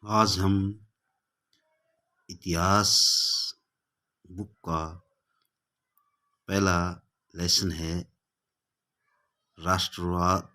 आज हम इतिहास बुक का पहला लेसन है राष्ट्रवाद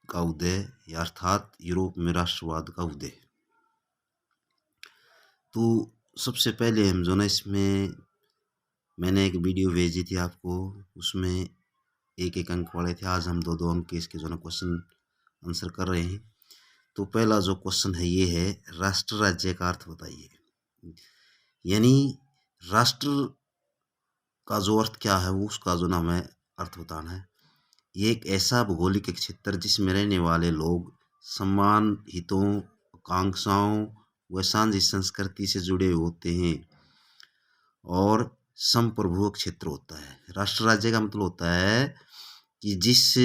का उदय या अर्थात यूरोप में राष्ट्रवाद का उदय। तो सबसे पहले हम जो ना इसमें मैंने एक वीडियो भेजी थी आपको, उसमें एक एक अंक वाले थे। आज हम दो दो अंक के इसके जो ना क्वेश्चन आंसर कर रहे हैं। तो पहला जो क्वेश्चन है ये है, राष्ट्र राज्य का अर्थ बताइए। यानी राष्ट्र का जो अर्थ क्या है वो उसका जो ना हमें अर्थ बताना है। ये एक ऐसा भौगोलिक क्षेत्र जिसमें रहने वाले लोग समान हितों, आकांक्षाओं व साझी संस्कृति से जुड़े होते हैं और संप्रभु क्षेत्र होता है। राष्ट्र राज्य का मतलब होता है कि जिस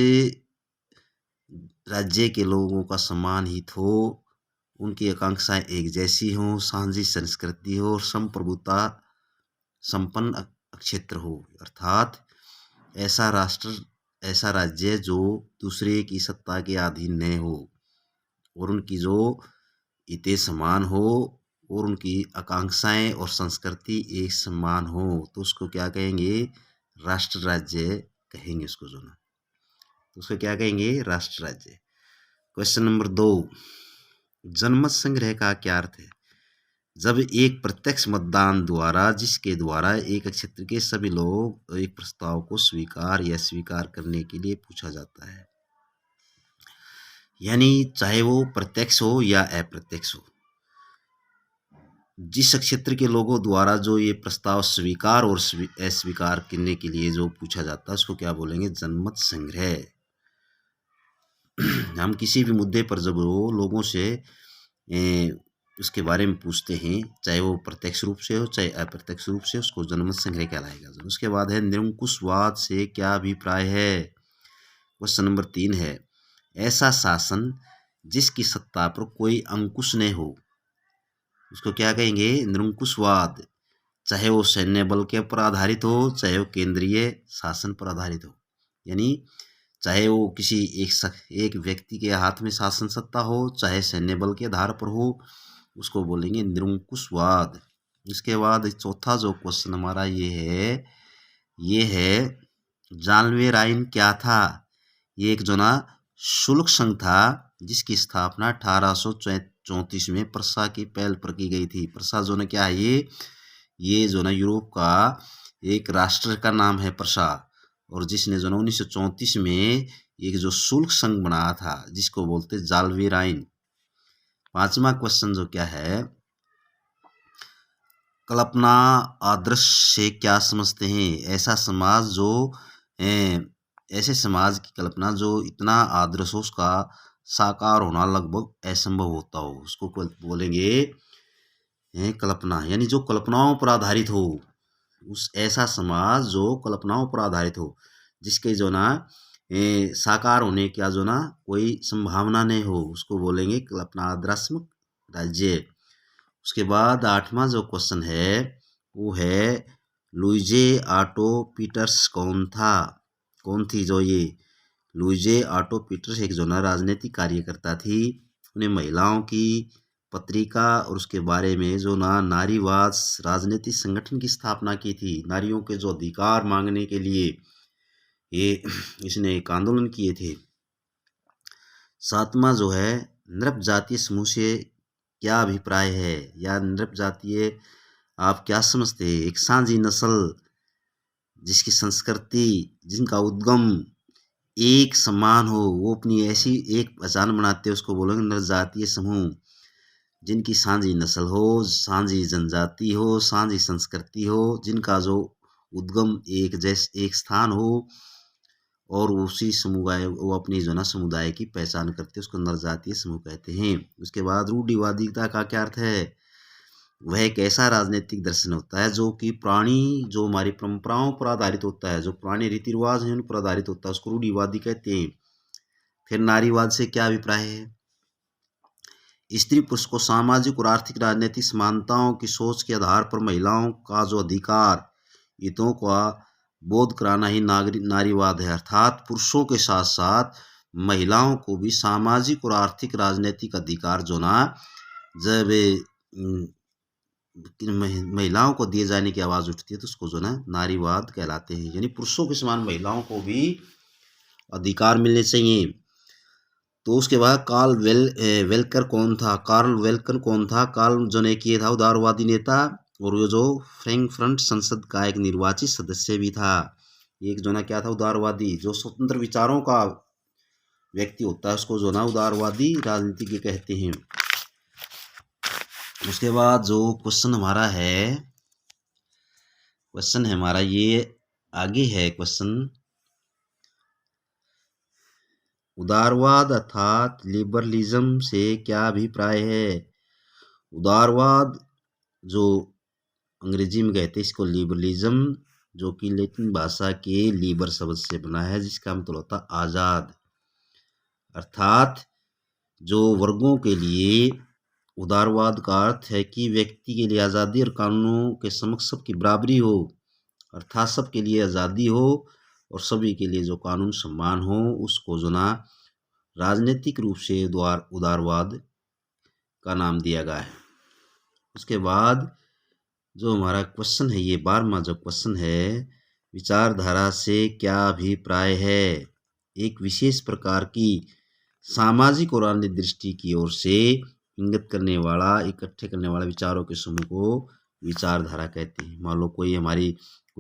राज्य के लोगों का समान हित हो, उनकी आकांक्षाएं एक जैसी हों, साझी संस्कृति हो और संप्रभुता संपन्न क्षेत्र हो। अर्थात ऐसा राष्ट्र, ऐसा राज्य जो दूसरे की सत्ता के अधीन न हो और उनकी जो हितें समान हो और उनकी आकांक्षाएं और संस्कृति एक समान हो, तो उसको क्या कहेंगे? राष्ट्र राज्य कहेंगे उसको जो ना। तो उसको क्या कहेंगे? राष्ट्र राज्य। क्वेश्चन नंबर 2, जनमत संग्रह का क्या अर्थ है? जब एक प्रत्यक्ष मतदान द्वारा, जिसके द्वारा एक क्षेत्र के सभी लोग एक प्रस्ताव को स्वीकार या स्वीकार करने के लिए पूछा जाता है। यानी चाहे वो प्रत्यक्ष हो या अप्रत्यक्ष हो, जिस क्षेत्र के लोगों द्वारा जो ये प्रस्ताव स्वीकार और अस्वीकार करने के लिए जो पूछा जाता है उसको क्या बोलेंगे? जनमत संग्रह। हम किसी भी मुद्दे पर जब वो लोगों से उसके बारे में पूछते हैं, चाहे वो प्रत्यक्ष रूप से हो चाहे अप्रत्यक्ष रूप से, उसको जनमत संग्रह कहलाएगा। उसके बाद है, निरंकुशवाद से क्या अभिप्राय है? क्वेश्चन नंबर 3 है, ऐसा शासन जिसकी सत्ता पर कोई अंकुश न हो, उसको क्या कहेंगे? निरंकुशवाद। चाहे वो सैन्य बल के पर आधारित हो, चाहे वो केंद्रीय शासन पर आधारित हो। यानी चाहे वो किसी एक व्यक्ति के हाथ में शासन सत्ता हो, चाहे सैन्य बल के आधार पर हो, उसको बोलेंगे निरंकुशवाद। इसके बाद चौथा जो क्वेश्चन हमारा ये है जालवेर आइन क्या था? ये एक जो ना शुल्क संघ था जिसकी स्थापना 1834 में प्रसा की पहल पर की गई थी। प्रसा जो ना क्या है? ये जो ना यूरोप का एक राष्ट्र का नाम है प्रसा, और जिसने जो ना 1934 में एक जो शुल्क संघ बनाया था जिसको बोलते जालवेर आइन। पांचवा क्वेश्चन जो क्या है, कल्पना आदर्श से क्या समझते हैं? ऐसा समाज जो ऐसे समाज की कल्पना जो इतना आदर्श हो उसका साकार होना लगभग असंभव होता हो, उसको बोलेंगे कल्पना। यानी जो कल्पनाओं पर आधारित हो, उस ऐसा समाज जो कल्पनाओं पर आधारित हो, जिसके जो ना साकार होने का जो ना कोई संभावना नहीं हो, उसको बोलेंगे कल्पनाद्रात्मक राज्य। उसके बाद 8वां जो क्वेश्चन है वो है, लुइजे ऑटो पीटर्स कौन था? कौन थी जो ये लुइजे ऑटो पीटर्स? एक जो ना राजनीतिक कार्यकर्ता थी। उन्हें महिलाओं की पत्रिका और उसके बारे में जो ना नारीवाद राजनीतिक संगठन की स्थापना की थी। नारियों के जो अधिकार मांगने के लिए ये इसने एक आंदोलन किए थे। 7वां जो है, नृप जातीय समूह से क्या अभिप्राय है? या नृप जातीय आप क्या समझते हैं? एक साझी नस्ल जिसकी संस्कृति, जिनका उद्गम एक समान हो, वो अपनी ऐसी एक पहचान बनाते हैं, उसको बोलेंगे नृप जातीय समूह। जिनकी साझी नस्ल हो, साझी जनजाति हो, साझी संस्कृति हो, जिनका जो उद्गम एक स्थान हो और उसी समुदाय वो अपनी जो ना समुदाय की पहचान करते हैं, उसको नरजातीय समूह कहते हैं। उसके बाद रूढ़िवादिता का क्या अर्थ है? वह एक ऐसा राजनीतिक दर्शन होता है जो कि जो हमारी परंपराओं पर आधारित होता है, जो पुराने रीति रिवाज हैं उन पर आधारित होता है, उसको रूढ़िवादी कहते हैं। फिर नारीवाद से क्या अभिप्राय है? स्त्री पुरुष को सामाजिक और आर्थिक राजनीतिक समानताओं की सोच के आधार पर महिलाओं का जो अधिकार हितों का बोध कराना ही नारीवाद है। अर्थात पुरुषों के साथ साथ महिलाओं को भी सामाजिक और आर्थिक राजनीतिक अधिकार जो ना जब महिलाओं को दिए जाने की आवाज़ उठती है तो उसको जो ना नारीवाद कहलाते हैं, यानी पुरुषों के समान महिलाओं को भी अधिकार मिलने चाहिए। तो उसके बाद वेलकर कौन था? कार्ल वेलकर कौन था? कार्ल जोनेकिए था उदारवादी नेता, और वो जो फ्रैंकफर्ट संसद का एक निर्वाचित सदस्य भी था। एक जो ना क्या था? उदारवादी, जो स्वतंत्र विचारों का व्यक्ति होता है उसको जो ना उदारवादी राजनीतिज्ञ कहते हैं। उसके बाद जो क्वेश्चन है हमारा ये आगे है क्वेश्चन। उदारवाद अर्थात लिबरलिज्म से क्या अभिप्राय है? उदारवाद जो अंग्रेजी में कहते हैं इसको लिबरलिज्म, जो कि लैटिन भाषा के लीबर शब्द से बना है, जिसका मतलब होता है आज़ाद। अर्थात जो वर्गों के लिए उदारवाद का अर्थ है कि व्यक्ति के लिए आज़ादी और कानूनों के समक्ष सबकी बराबरी हो, अर्थात सबके लिए आज़ादी हो और सभी के लिए जो कानून सम्मान हो, उसको जो ना राजनीतिक रूप से उदारवाद का नाम दिया गया है। उसके बाद जो हमारा क्वेश्चन है ये 12वां जो क्वेश्चन है, विचारधारा से क्या अभिप्राय है? एक विशेष प्रकार की सामाजिक और अन्य दृष्टि की ओर से इंगित करने वाला, इकट्ठे करने वाला विचारों के समूह को विचारधारा कहते हैं। मान लो कोई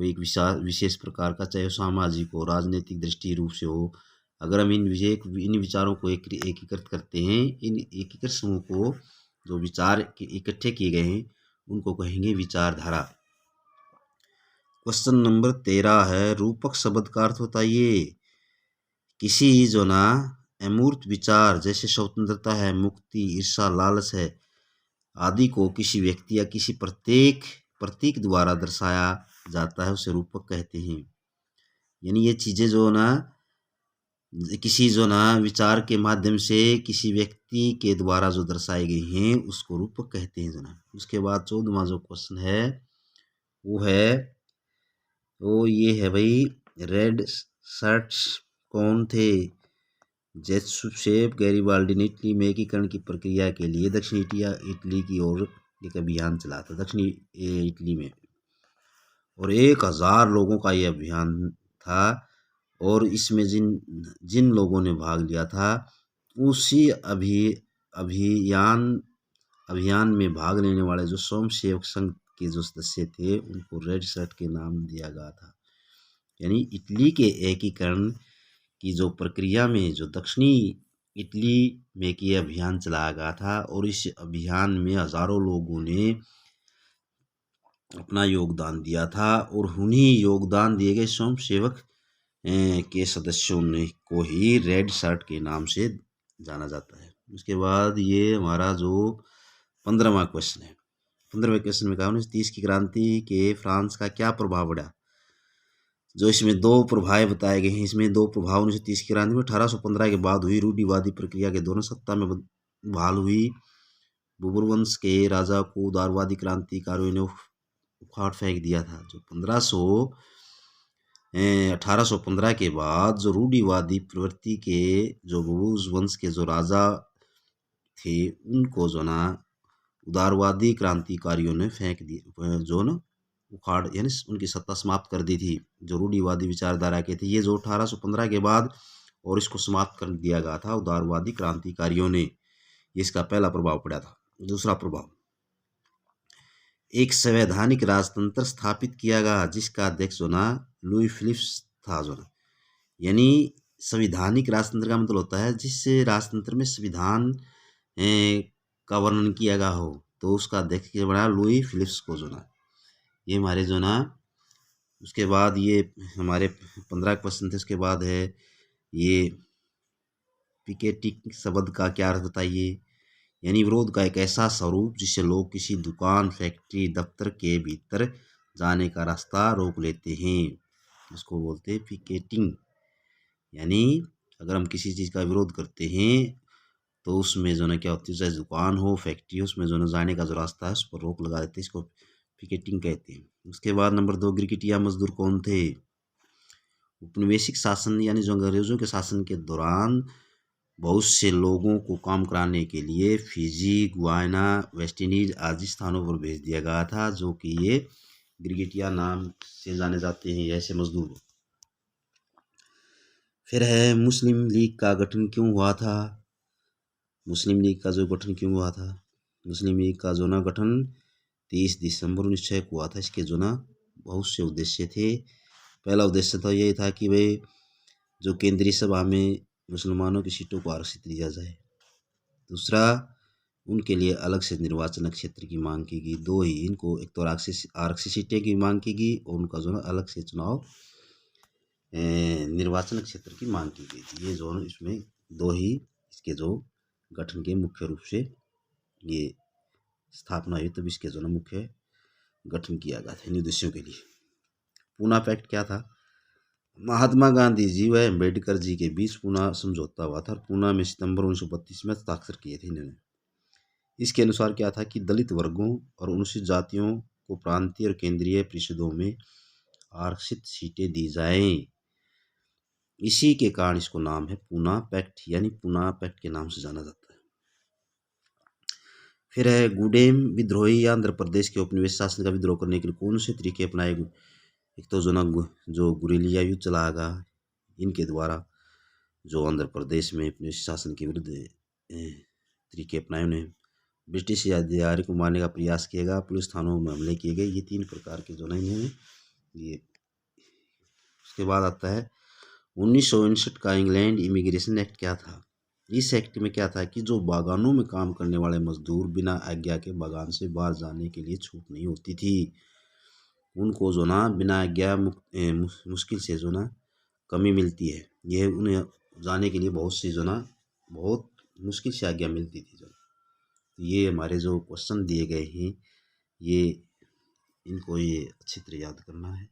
एक विशेष प्रकार का, चाहे सामाजिक हो, राजनीतिक दृष्टि रूप से हो, अगर हम इन विचारों को एकीकृत करते हैं, इन एकीकृत समूह को जो विचार इकट्ठे किए गए हैं उनको कहेंगे विचारधारा। क्वेश्चन नंबर 13 है, रूपक शब्द का अर्थ होता है ये किसी जो ना अमूर्त विचार जैसे स्वतंत्रता है, मुक्ति, ईर्षा, लालच है आदि को किसी व्यक्ति या किसी प्रतीक द्वारा दर्शाया जाता है, उसे रूपक कहते हैं। यानी ये चीजें जो ना किसी जो ना विचार के माध्यम से किसी व्यक्ति के द्वारा जो दर्शाई गई हैं उसको रूपक कहते हैं जना। उसके बाद 14वां जो क्वेश्चन है वो ये है भाई, रेड शर्ट्स कौन थे? जेसुसेप गैरिबाल्डी ने इटली में एकीकरण की प्रक्रिया के लिए दक्षिण इटली की ओर एक अभियान चला था, दक्षिणी इटली में, और 1000 लोगों का ये अभियान था। और इसमें जिन जिन लोगों ने भाग लिया था उसी अभियान में भाग लेने वाले जो स्वयंसेवक संघ के जो सदस्य थे उनको रेड शर्ट के नाम दिया गया था। यानी इटली के एकीकरण की जो प्रक्रिया में जो दक्षिणी इटली में कि अभियान चलाया गया था, और इस अभियान में हजारों लोगों ने अपना योगदान दिया था, और उन्हीं योगदान दिए गए स्वयंसेवक के सदस्यों ने को ही रेड शर्ट के नाम से जाना जाता है। उसके बाद ये हमारा जो 15वां क्वेश्चन है, 15वें क्वेश्चन में कहा 1930 की क्रांति के फ्रांस का क्या प्रभाव पड़ा? जो इसमें 2 प्रभाव बताए गए हैं। इसमें 2 प्रभाव 1930 की क्रांति में 1815 के बाद हुई रूढ़िवादी प्रक्रिया के दौरान सत्ता में बहाल हुई बूर्बन वंश के राजा को उदारवादी क्रांतिकारियों ने उखाड़ फेंक दिया था। जो 1815 के बाद जो रूढ़िवादी प्रवृत्ति के जो बूर्बन वंश के जो राजा थे उनको जो ना उदारवादी क्रांतिकारियों ने फेंक दिया, जो ना उखाड़, यानी उनकी सत्ता समाप्त कर दी थी। जो रूढ़िवादी विचारधारा के थे ये जो 1815 के बाद, और इसको समाप्त कर दिया गया था उदारवादी क्रांतिकारियों ने। इसका पहला प्रभाव पड़ा था। दूसरा प्रभाव, एक संवैधानिक राजतंत्र स्थापित किया गया जिसका अध्यक्ष जो ना लुई फिलिप्स था। जो ना यानी संवैधानिक राजतंत्र का मतलब होता है जिस राजतंत्र में संविधान का वर्णन किया गया हो, तो उसका अध्यक्ष बना लुई फिलिप्स को जो ना। ये हमारे जो ना उसके बाद ये हमारे 15 क्वेश्चन थे। उसके बाद है ये पिकेटिंग शब्द का क्या अर्थ बताइए? यानी विरोध का एक ऐसा स्वरूप जिससे लोग किसी दुकान, फैक्ट्री, दफ्तर के भीतर जाने का रास्ता रोक लेते हैं, इसको बोलते हैं पिकेटिंग। यानी अगर हम किसी चीज़ का विरोध करते हैं तो उसमें जो ना क्या होती है, चाहे दुकान हो, फैक्ट्री हो, उसमें जो ना जाने का जो रास्ता है उस पर रोक लगा देते हैं, इसको पिकेटिंग कहते हैं। उसके बाद नंबर 2, गिरगिटिया मजदूर कौन थे? उपनिवेशिक शासन यानी जो अंग्रेजों के शासन के दौरान बहुत से लोगों को काम कराने के लिए फिजी, गुयाना, वेस्ट इंडीज आदि स्थानों पर भेज दिया गया था, जो कि ये गिरगिटिया नाम से जाने जाते हैं ऐसे मजदूर। फिर है मुस्लिम लीग का गठन क्यों हुआ था। मुस्लिम लीग का जो गठन क्यों हुआ था, मुस्लिम लीग का जो ना गठन 30 दिसंबर 1906 को हुआ था। इसके जो ना बहुत से उद्देश्य थे। पहला उद्देश्य तो यही था कि भाई जो केंद्रीय सभा में मुसलमानों की सीटों को आरक्षित दिया जाए। दूसरा, उनके लिए अलग से निर्वाचन क्षेत्र की मांग की गई। दो ही इनको, एक तो आरक्षित सीटें की मांग की गई और उनका जो है अलग से चुनाव निर्वाचन क्षेत्र की मांग की गई थी। ये जो है इसमें दो ही इसके जो गठन के मुख्य रूप से ये स्थापना हुई, तब इसके जो है मुख्य गठन किया गया था इन उद्देश्यों के लिए। पूना पैक्ट क्या था। महात्मा गांधी जी व अम्बेडकर जी के बीच पूना समझौता हुआ था और पूना में सितंबर 1932 में हस्ताक्षर किए थे इन्होंने। इसके अनुसार क्या था कि दलित वर्गों और अनुसूचित जातियों को प्रांतीय और केंद्रीय परिषदों में आरक्षित सीटें दी जाएं। इसी के कारण इसको नाम है पूना पैक्ट, यानी पूना पैक्ट के नाम से जाना जाता है। फिर है गुडेम विद्रोही या आंध्र प्रदेश के उपनिवेश शासन का विद्रोह करने के लिए कौन से तरीके अपनाए। एक तो जो गुरिल्ला युद्ध चलाया गया इनके द्वारा, जो आंध्र प्रदेश में उपनिवेश शासन के विरुद्ध तरीके अपनाए उन्हें। ब्रिटिश अधिकारी को मारने का प्रयास किया गया, पुलिस थानों में हमले किए गए। ये 3 प्रकार के जो नहीं हैं ये। उसके बाद आता है 1959 का इंग्लैंड इमिग्रेशन एक्ट क्या था। इस एक्ट में क्या था कि जो बागानों में काम करने वाले मजदूर बिना आज्ञा के बागान से बाहर जाने के लिए छूट नहीं होती थी। उनको जो ना बिना आज्ञा मुश्किल से जो ना कमी मिलती है। यह उन्हें जाने के लिए बहुत सी जो ना बहुत मुश्किल से आज्ञा मिलती थी। जो ये हमारे जो क्वेश्चन दिए गए हैं ये इनको ये अच्छी तरह याद करना है।